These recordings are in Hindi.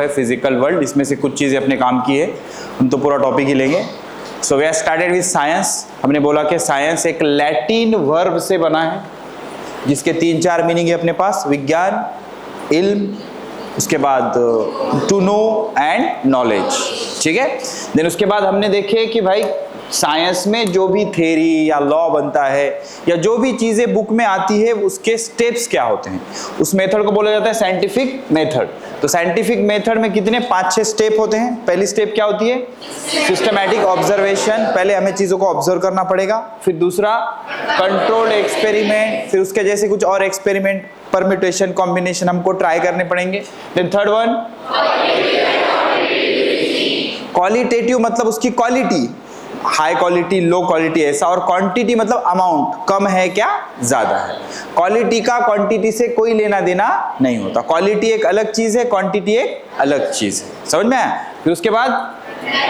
है फिजिकल वर्ल्ड, इसमें से कुछ चीजें अपने काम की है, हम तो पूरा टॉपिक ही लेंगे। So we are started with science. हमने बोला कि साइंस एक लैटिन वर्ब से बना है जिसके 3-4 मीनिंग है अपने पास, विज्ञान, इल्म, उसके बाद टू नो एंड नॉलेज, ठीक है। देन उसके बाद हमने देखे कि भाई साइंस में जो भी थ्योरी या लॉ बनता है या जो भी चीजें बुक में आती है उसके स्टेप्स क्या होते हैं, उस मेथड को बोला जाता है साइंटिफिक मेथड। तो साइंटिफिक मेथड में कितने 5-6 स्टेप होते हैं। पहली स्टेप क्या होती है? सिस्टमैटिक ऑब्जर्वेशन, पहले हमें चीजों को ऑब्जर्व करना पड़ेगा। फिर दूसरा कंट्रोल्ड एक्सपेरिमेंट, फिर उसके जैसे कुछ और एक्सपेरिमेंट, परम्यूटेशन, कॉम्बिनेशन हमको ट्राई करने पड़ेंगे। देन थर्ड वन क्वालिटेटिव, मतलब उसकी quality, high quality, low quality ऐसा, और क्वांटिटी मतलब अमाउंट, कम है क्या ज्यादा है। क्वालिटी का क्वांटिटी से कोई लेना देना नहीं होता, क्वालिटी एक अलग चीज है, क्वांटिटी एक अलग चीज है, समझ में आया। फिर उसके बाद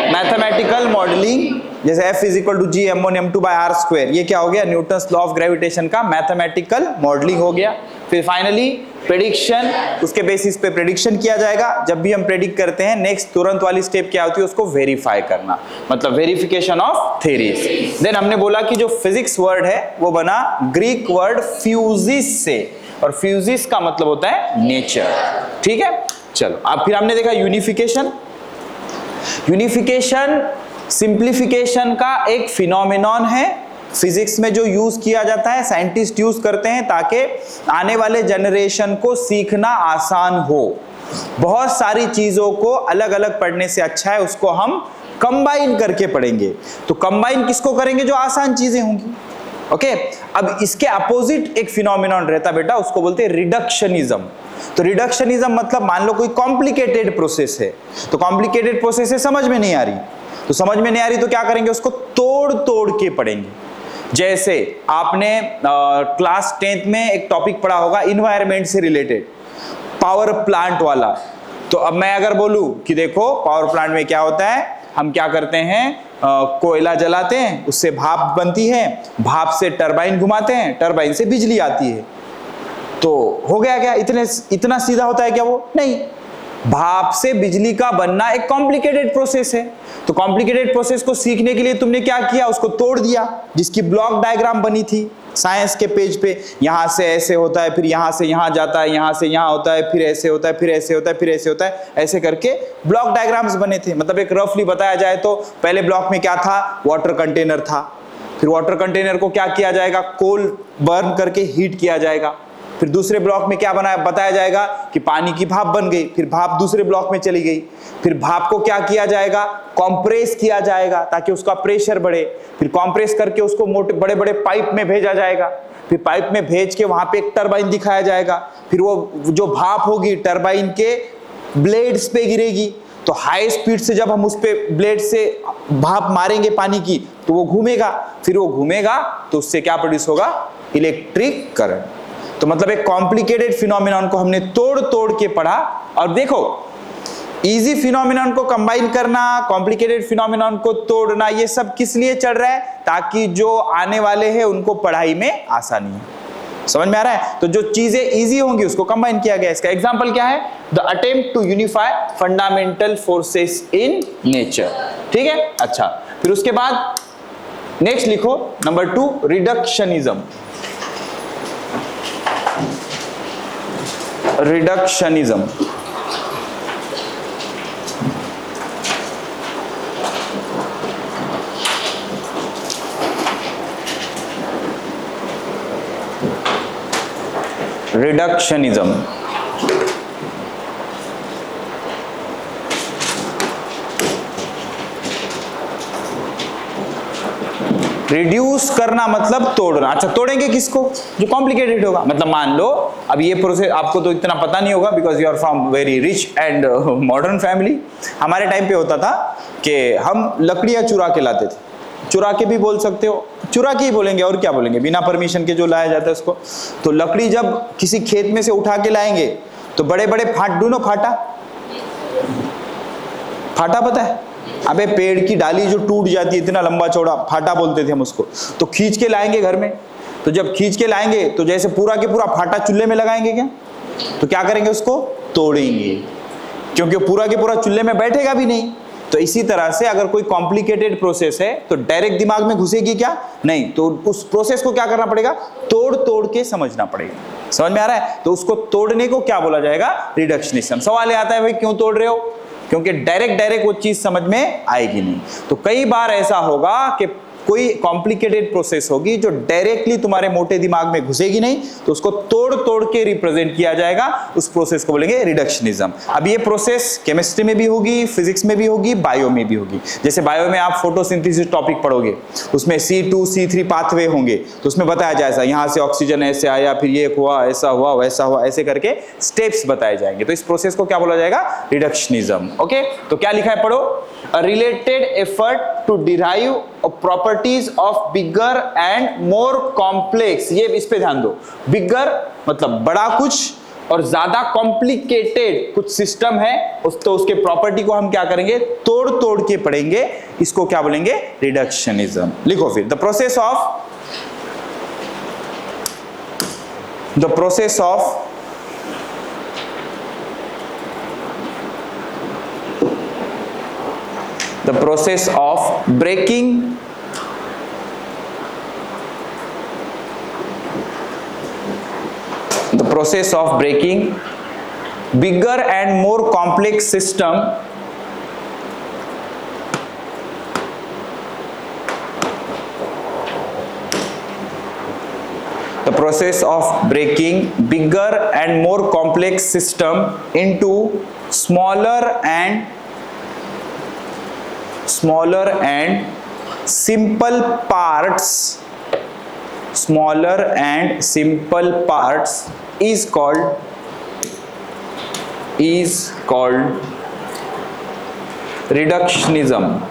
मैथमेटिकल मॉडलिंग, जैसे F = G m1 m2/r², ये क्या हो गया? न्यूटन्स लॉ ऑफ ग्रेविटेशन का मैथमेटिकल मॉडलिंग हो गया। फिर फाइनली प्रेडिक्शन, उसके बेसिस पे प्रेडिक्शन किया जाएगा। जब भी हम प्रेडिक्ट करते हैं नेक्स्ट तुरंत वाली स्टेप क्या होती है? उसको वेरीफाई करना, मतलब वेरिफिकेशन ऑफ थ्योरीज। देन हमने बोला कि जो फिजिक्स वर्ड है वो बना ग्रीक वर्ड फ्यूजिस से, और फ्यूजिस का मतलब होता है नेचर, ठीक है। चलो अब फिर हमने देखा यूनिफिकेशन। यूनिफिकेशन सिंप्लीफिकेशन का एक फिनोमेनॉन है, फिजिक्स में जो यूज किया जाता है, साइंटिस्ट यूज करते हैं ताकि आने वाले जनरेशन को सीखना आसान हो। बहुत सारी चीजों को अलग अलग पढ़ने से अच्छा है उसको हम कंबाइन करके पढ़ेंगे। तो कंबाइन किसको करेंगे? जो आसान चीजें होंगी, ओके। अब इसके अपोजिट एक फिनोमेनॉन रहता बेटा, उसको बोलते हैं रिडक्शनिज्म। तो रिडक्शनिज्म मतलब मान लो कोई कॉम्प्लिकेटेड प्रोसेस है, तो कॉम्प्लिकेटेड प्रोसेस है, समझ में नहीं आ रही, तो समझ में नहीं आ रही तो क्या करेंगे? उसको तोड़ तोड़ के पढ़ेंगे। जैसे आपने क्लास 10th में एक टॉपिक पढ़ा होगा इन्वायरमेंट से रिलेटेड, पावर प्लांट वाला। तो अब मैं अगर बोलूं कि देखो पावर प्लांट में क्या होता है, हम क्या करते हैं, कोयला जलाते हैं, उससे भाप बनती है, भाप से टरबाइन घुमाते हैं, टरबाइन से बिजली आती है। तो हो गया क्या? इतना सीधा होता है क्या वो? नहीं, भाप से बिजली का बनना एक कॉम्प्लिकेटेड प्रोसेस है। तो कॉम्प्लिकेटेड प्रोसेस को सीखने के लिए तुमने क्या किया? उसको तोड़ दिया, जिसकी ब्लॉक डायग्राम बनी थी साइंस के पेज पे। यहां से ऐसे होता है, फिर यहां से यहां जाता है, यहां से यहां होता है, फिर ऐसे होता है, फिर ऐसे होता है, फिर ऐसे होता है, ऐसे करके ब्लॉक डायग्राम्स बने थे। मतलब एक रफली बताया जाए तो पहले ब्लॉक में क्या था? वाटर कंटेनर था। फिर वाटर कंटेनर को क्या किया जाएगा? कोल बर्न करके हीट किया जाएगा। फिर दूसरे ब्लॉक में क्या बताया जाएगा कि पानी की भाप बन गई, फिर भाप दूसरे ब्लॉक में चली गई। फिर भाप को क्या किया जाएगा? कंप्रेस किया जाएगा ताकि उसका प्रेशर बढ़े। फिर कंप्रेस करके उसको मोटे बड़े बड़े पाइप में भेजा जाएगा। फिर पाइप में भेज के वहां पे एक टरबाइन दिखाया जाएगा। फिर वो जो भाप होगी टरबाइन के ब्लेड्स पे गिरेगी। तो हाई स्पीड से जब हम उस पे ब्लेड से भाप मारेंगे पानी की तो वो घूमेगा। फिर वो घूमेगा तो उससे क्या प्रोड्यूस होगा? Electric current. तो मतलब एक कॉम्प्लिकेटेड फिनोमेनॉन को हमने तोड़ तोड़ के पढ़ा। और देखो इजी फिनोमेनॉन को कंबाइन करना, कॉम्प्लिकेटेड फिनोमेनॉन को तोड़ना, ये सब किस लिए चल रहा है? ताकि जो आने वाले हैं उनको पढ़ाई में आसानी हो। समझ में आ रहा है? तो जो चीजें इजी होंगी उसको कंबाइन किया गया। इसका एग्जांपल क्या है? The attempt to unify fundamental forces in nature, ठीक है। अच्छा, फिर उसके बाद नेक्स्ट लिखो number 2 reductionism. Reductionism reductionism reduce करना मतलब तोड़ना। अच्छा, तोड़ेंगे किसको? जो कॉम्प्लिकेटेड होगा। मतलब मान लो अब ये प्रोसेस आपको तो इतना पता नहीं होगा because you are from very rich and modern family. हमारे टाइम पे होता था कि हम लकड़ियां चुरा के लाते थे। चुरा के भी बोल सकते हो, चुरा के ही बोलेंगे, और क्या बोलेंगे, बिना परमिशन के जो लाया जाता है उसको। तो लकड़ी जब किसी खेत में से उठा के लाएंगे तो बड़े बड़े ढूंढो फाटा पता है? अबे पेड़ की डाली जो टूट जाती है, इतना लंबा चौड़ा फाटा बोलते थे हम उसको। तो खींच के लाएंगे घर में, तो जब खींच के लाएंगे तो जैसे पूरा के पूरा फाटा चूल्हे में लगाएंगे क्या? तो क्या करेंगे? उसको तोड़ेंगे। क्योंकि पूरा के पूरा चूल्हे में बैठेगा भी नहीं। तो इसी तरह से अगर कोई कॉम्प्लिकेटेड प्रोसेस है तो डायरेक्ट दिमाग में घुसेगी क्या? नहीं। तो उस प्रोसेस को क्या करना पड़ेगा? तोड़ तोड़ के समझना पड़ेगा। समझ में आ रहा है? तो उसको तोड़ने को क्या बोला जाएगा? रिडक्शनिज्म। सवाल आता है भाई क्यों तोड़ रहे हो? क्योंकि डायरेक्ट वो चीज समझ में आएगी नहीं। तो कई बार ऐसा होगा कि कोई कॉम्प्लिकेटेड प्रोसेस होगी जो डायरेक्टली तुम्हारे मोटे दिमाग में घुसेगी नहीं, तो उसको तोड़ तोड़ के रिप्रेजेंट किया जाएगा। उस प्रोसेस को बोलेंगे रिडक्शनिज्म। अब ये प्रोसेस केमिस्ट्री में भी होगी, फिजिक्स में भी होगी, बायो में भी होगी। जैसे बायो में आप फोटोसिंथेसिस टॉपिक पढ़ोगे, उसमें C2 C3 पाथवे होंगे, तो उसमें बताया जाएगा यहाँ से ऑक्सीजन ऐसे आया, फिर ये हुआ, ऐसा हुआ, वैसा हुआ, ऐसे करके स्टेप्स बताए जाएंगे। तो इस प्रोसेस को क्या बोला जाएगा? रिडक्शनिज्म। ओके, तो क्या लिखा है पढ़ो। A related effort to derive properties of bigger and more complex, ये इस पे ध्यान दो। बिगर मतलब बड़ा कुछ, और ज्यादा कॉम्प्लिकेटेड कुछ सिस्टम है तो उसके प्रॉपर्टी को हम क्या करेंगे? तोड़ तोड़ के पढ़ेंगे। इसको क्या बोलेंगे? रिडक्शनिज्म। लिखो फिर। The process of breaking bigger and more complex system into smaller and simple parts is called reductionism.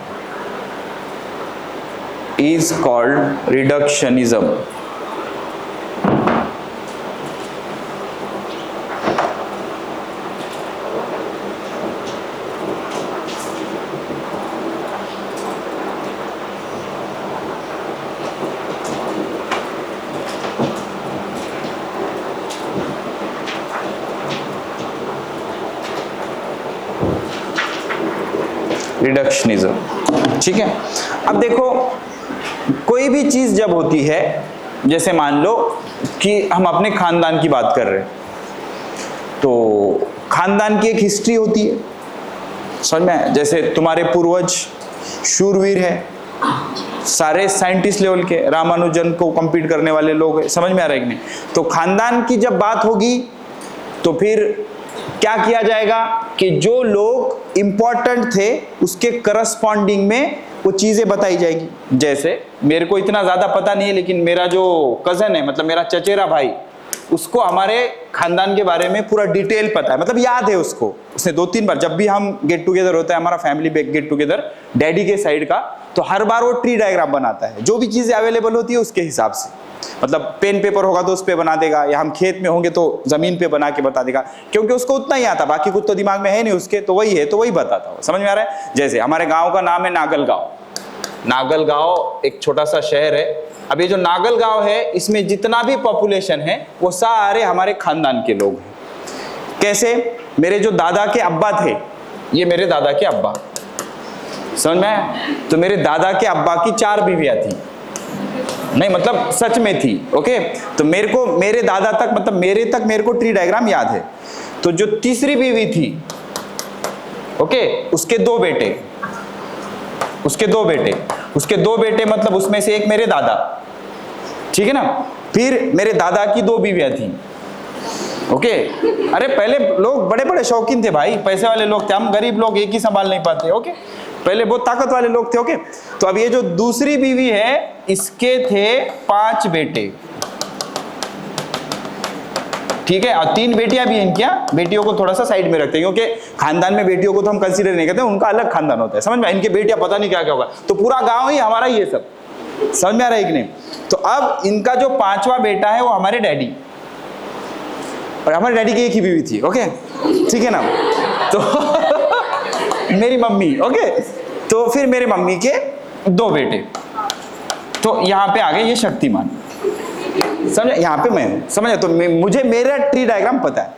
Reductionism. ठीक है। अब देखो, कोई भी चीज जब होती है, जैसे मान लो कि हम अपने खानदान की बात कर रहे हैं, तो खानदान की एक हिस्ट्री होती है, समझ में? जैसे तुम्हारे पूर्वज शूरवीर है, सारे साइंटिस्ट लेवल के, रामानुजन को compete करने वाले लोग हैं। समझ में आ रहा है कि नहीं? तो खानदान की जब बात होगी तो फिर क्या किया जाएगा कि जो लोग इंपॉर्टेंट थे उसके करस्पॉन्डिंग में वो चीजें बताई जाएगी। जैसे मेरे को इतना ज्यादा पता नहीं है, लेकिन मेरा जो कजन है, मतलब मेरा चचेरा भाई, उसको हमारे खानदान के बारे में पूरा डिटेल पता है, मतलब याद है उसको। उसने 2-3 बार, जब भी हम गेट टुगेदर होता है, हमारा फैमिली गेट टुगेदर डैडी के साइड का, तो हर बार वो ट्री डायग्राम बनाता है, जो भी चीजें अवेलेबल होती है उसके हिसाब से। मतलब पेन पेपर होगा तो उस पे बना देगा, या हम खेत में होंगे तो जमीन पे बना के बता देगा, क्योंकि उसको उतना ही आता, बाकी कुछ तो दिमाग में है नहीं उसके, तो वही है तो वही बताता हो। समझ में आ रहा है? जैसे हमारे गांव का नाम है नागलगांव। नागलगांव एक छोटा सा शहर है। अब ये जो नागलगांव है, इसमें जितना भी पॉपुलेशन है वो सारे हमारे खानदान के लोग हैं। कैसे? मेरे जो दादा के अब्बा थे, ये मेरे दादा के अब्बा, समझ में? तो मेरे दादा के अब्बा की 4 बीवियां थी, नहीं मतलब सच में थी। ओके, तो मेरे दादा तक, मतलब मेरे को ट्री डायग्राम याद है। तो जो तीसरी बीवी थी, ओके, उसके 2 बेटे, मतलब उसमें से एक मेरे दादा, ठीक है ना? फिर मेरे दादा की 2 बीवियां थी। ओके, अरे पहले लोग बड़े बड़े शौकीन थे भाई, पैसे वाले लोग थे, हम गरीब लोग एक ही संभाल नहीं पाते। ओके, पहले बहुत ताकत वाले लोग थे। ओके, तो अब ये जो दूसरी बीवी है, इसके थे 5 बेटे, ठीक है, और 3 बेटियां भी हैं। क्या? बेटियों को थोड़ा सा साइड में रखते हैं, क्योंकि खानदान में बेटियों को तो हम कंसीडर नहीं करते, उनका अलग खानदान होता है। समझ में? इनके बेटियां पता नहीं क्या क्या होगा, तो पूरा गांव ही हमारा ये सब। समझ में आ रहा है कि नहीं? तो अब इनका जो 5वां बेटा है वो हमारे डैडी, और हमारे डैडी की एक ही बीवी थी। ओके, ठीक है ना? तो मेरी मम्मी, ओके, तो फिर मेरे मम्मी के 2 बेटे, तो यहाँ पे आ गए ये शक्तिमान। समझे? यहाँ पे मैं हूँ, समझे? तो मुझे मेरा ट्री डायग्राम पता है।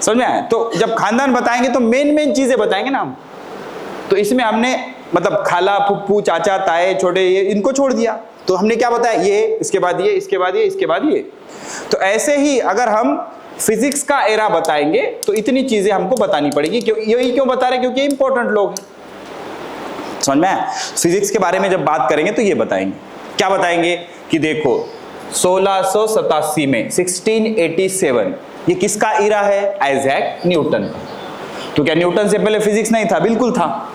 समझ में आया? तो जब खानदान बताएंगे तो मेन चीजें बताएंगे ना हम। तो इसमें हमने मतलब खाला, फुप्पू, चाचा, ताए, छोटे, ये इनको छोड़ दिया। तो हमने क्या बताया, ये, इसके बाद ये, इसके बाद ये, इसके बाद ये। तो ऐसे ही अगर हम फिजिक्स का एरा बताएंगे तो इतनी चीजें हमको बतानी पड़ेगी। यही क्यों बता रहे, क्योंकि इंपॉर्टेंट लोग हैं। समझ में आया? फिजिक्स के बारे में जब बात करेंगे तो ये बताएंगे। क्या बताएंगे कि देखो 1687 में 1687 ये किसका इरा है? आइजैक न्यूटन का। तो क्या न्यूटन से पहले फिजिक्स नहीं था? बिल्कुल था।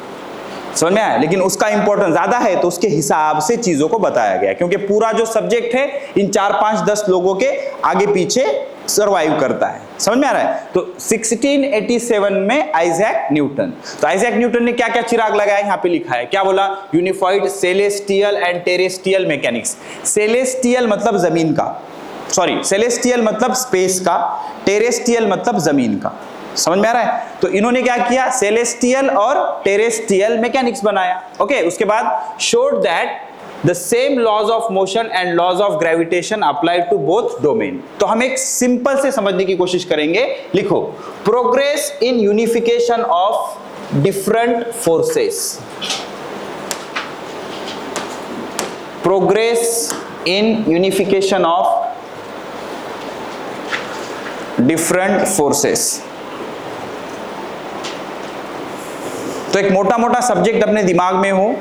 समझ में आया? लेकिन उसका इंपॉर्टेंस ज्यादा है तो उसके हिसाब से चीजों को बताया गया, क्योंकि पूरा जो सब्जेक्ट है इन 4, 5, 10 लोगों के आगे पीछे सरवाइव करता है। समझ में आ रहा है? तो 1687 में आइजैक न्यूटन। तो आइजैक न्यूटन ने क्या क्या चिराग लगाया, यहाँ पे लिखा है। क्या बोला? Unified celestial and terrestrial mechanics. Celestial मतलब जमीन का, सॉरी सेलेस्टियल मतलब स्पेस का, टेरेस्ट्रियल मतलब जमीन का। समझ में आ रहा है? तो इन्होंने क्या किया, सेलेस्टियल और टेरेस्ट्रियल मैकेनिक्स बनाया। ओके, उसके बाद showed that the same laws of motion and laws of gravitation applied to both domain. तो हम एक सिंपल से समझने की कोशिश करेंगे। लिखो, progress in unification of different forces. Progress in unification of different forces. तो एक मोटा मोटा सब्जेक्ट अपने दिमाग में हो,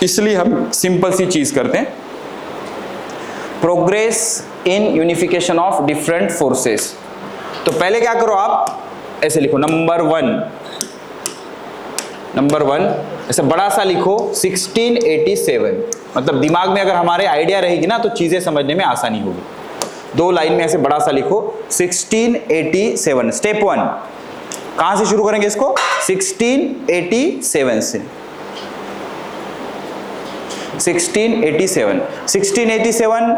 इसलिए हम सिंपल सी चीज करते हैं। Progress in unification of different forces. तो पहले क्या करो, आप ऐसे लिखो नंबर वन ऐसे बड़ा सा लिखो 1687। मतलब दिमाग में अगर हमारे आइडिया रहेगी ना तो चीजें समझने में आसानी होगी। 2 लाइन में ऐसे बड़ा सा लिखो 1687। स्टेप 1 कहां से शुरू करेंगे इसको? 1687 से। 1687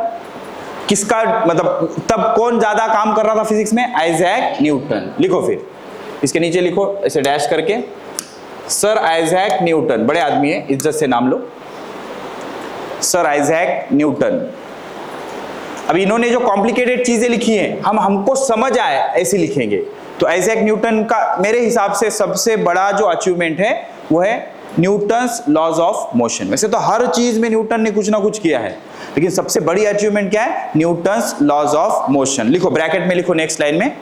किसका, मतलब तब कौन ज्यादा काम कर रहा था फिजिक्स में? Isaac Newton. लिखो फिर इसके नीचे लिखो ऐसे डैश करके, सर आइजैक न्यूटन। बड़े आदमी है, इज्जत से नाम लो, सर आइजैक न्यूटन। अब इन्होंने जो कॉम्प्लिकेटेड चीजें लिखी हैं हमको समझ आए ऐसे लिखेंगे। तो आइजैक न्यूटन का मेरे हिसाब से सबसे बड़ा जो अचीवमेंट है वो है न्यूटन्स लॉज ऑफ मोशन। वैसे तो हर चीज में न्यूटन ने कुछ ना कुछ किया है, लेकिन सबसे बड़ी अचीवमेंट क्या है? Newton's laws of motion. लिखो ब्रैकेट में लिखो नेक्स्ट लाइन में।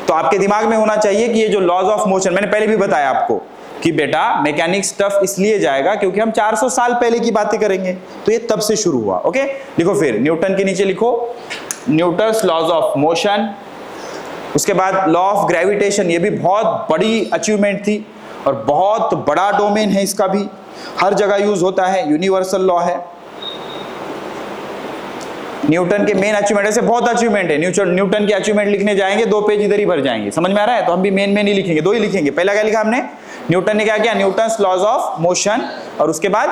तो आपके दिमाग में होना चाहिए कि ये जो लॉज ऑफ मोशन, मैंने पहले भी बताया आपको कि बेटा मैकेनिक्स टफ इसलिए जाएगा क्योंकि हम 400 साल पहले की बातें करेंगे, तो ये तब से शुरू हुआ। ओके, लिखो फिर न्यूटन के नीचे लिखो न्यूटन्स लॉज ऑफ मोशन। उसके बाद लॉ ऑफ ग्रेविटेशन, ये भी बहुत बड़ी अचीवमेंट थी और बहुत बड़ा डोमेन है इसका भी, हर जगह यूज होता है, यूनिवर्सल लॉ है। न्यूटन के मेन अचीवमेंट, ऐसे बहुत अचीवमेंट है। न्यूटन के अचीवमेंट लिखने जाएंगे 2 पेज इधर ही भर जाएंगे। समझ में आ रहा है? तो हम भी मेन ही लिखेंगे, 2 ही लिखेंगे। पहला क्या लिखा हमने? न्यूटन ने क्या किया? न्यूटन्स लॉज ऑफ मोशन, और उसके बाद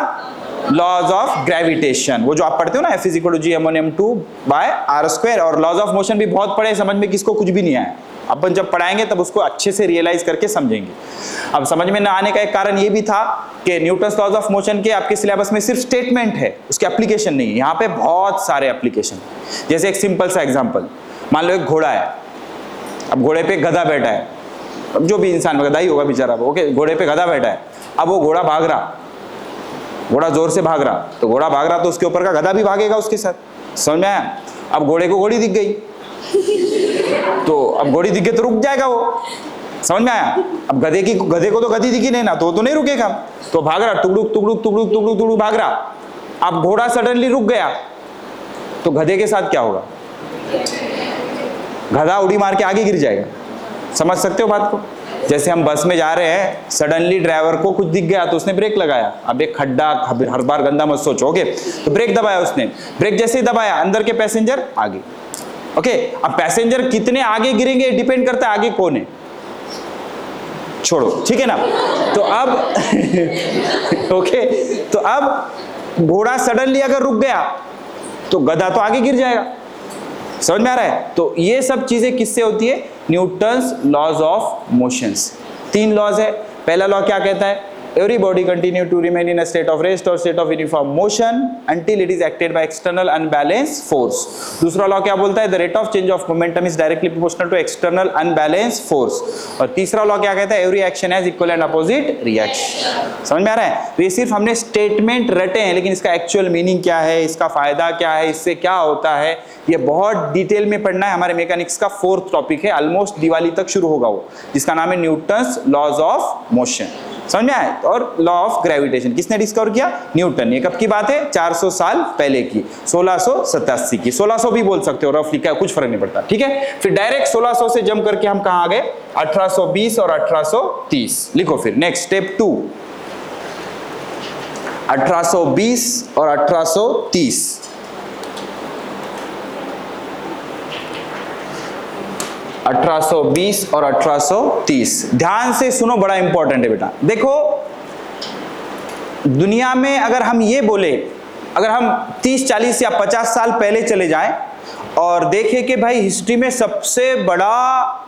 लॉज ऑफ ग्रेविटेशन, वो जो आप पढ़ते हो ना F = G/r²। और लॉज ऑफ मोशन भी बहुत पढ़े, समझ में किसको कुछ भी नहीं आया। अपन जब पढ़ाएंगे तब उसको अच्छे से रियलाइज करके समझेंगे। अब समझ में ना आने का एक कारण ये भी था कि न्यूटन्स लॉज ऑफ मोशन के आपके सिलेबस में सिर्फ स्टेटमेंट है, उसके एप्लीकेशन नहीं है। यहाँ पे बहुत सारे एप्लीकेशन। जैसे एक सिंपल सा एग्जांपल, मान लो एक घोड़ा है, अब घोड़े पे गधा बैठा है, अब जो भी इंसान गधा ही होगा बेचारा, ओके, घोड़े पे गधा बैठा है। अब वो घोड़ा भाग रहा, घोड़ा जोर से भाग रहा, तो घोड़ा भाग रहा तो उसके ऊपर का गधा भी भागेगा उसके साथ। समझ में आया? अब घोड़े को घोड़ी दिख गई, तो अब घोड़ी दिखे तो रुक जाएगा वो। समझ में आया? अब गधे को तो गधी दिखी नहीं ना, तो नहीं रुकेगा, तो भाग रहा, टुकड़ुक टुकड़ुक टुकड़ुक टुकड़ुक टुकड़ुक भाग रहा। अब घोड़ा सडनली रुक गया तो गधे के साथ क्या होगा? गधा उड़ी मार के आगे गिर जाएगा। समझ सकते हो बात को? जैसे हम बस में जा रहे हैं, सडनली ड्राइवर को कुछ दिख गया तो उसने ब्रेक लगाया। अब एक खड्डा, हर बार गंदा मत सोचो, ओके, तो ब्रेक दबाया उसने। ब्रेक जैसे ही दबाया, अंदर के पैसेंजर आगे। ओके, अब पैसेंजर कितने आगे गिरेंगे डिपेंड करता है आगे कौन है। छोड़ो, ठीक है ना? तो अब ओके, तो अब घोड़ा सडनली अगर रुक गया तो गधा तो आगे गिर जाएगा। समझ में आ रहा है? तो ये सब चीजें किससे होती है? Newton's laws of motions. 3 laws है। पहला लॉ क्या कहता है? Every body continue to remain in a state of rest और state of uniform motion until it is acted by external unbalance force. दूसरा लॉ क्या बोलता है? The rate of change of momentum is directly proportional to external unbalance force. और तीसरा लॉ क्या कहता है? Every action has equal and opposite reaction. समझ में आ रहा है? तो ये सिर्फ हमने स्टेटमेंट रटे हैं, लेकिन इसका एक्चुअल मीनिंग क्या है, इसका फायदा क्या है, इससे क्या होता है, ये बहुत डिटेल में पढ़ना है। हमारे मैकेनिक्स का 4th टॉपिक है, ऑलमोस्ट दिवाली तक शुरू होगा वो, जिसका नाम है न्यूटन्स लॉज ऑफ मोशन। समझ में आया? और लॉ ऑफ ग्रेविटेशन किसने डिस्कवर किया? न्यूटन। ये कब की बात है? 400 साल पहले की, 1687 की। 1600 भी बोल सकते हो रफली, क्या कुछ फर्क नहीं पड़ता, ठीक है। फिर डायरेक्ट 1600 से जंप करके हम कहां आ गए? 1820 और 1830। लिखो फिर नेक्स्ट स्टेप 2, 1820 और 1830। 1820 और 1830 ध्यान से सुनो, बड़ा इंपॉर्टेंट है बेटा। देखो दुनिया में अगर हम ये बोले, अगर हम 30, 40 या 50 साल पहले चले जाएं और देखें कि भाई हिस्ट्री में सबसे बड़ा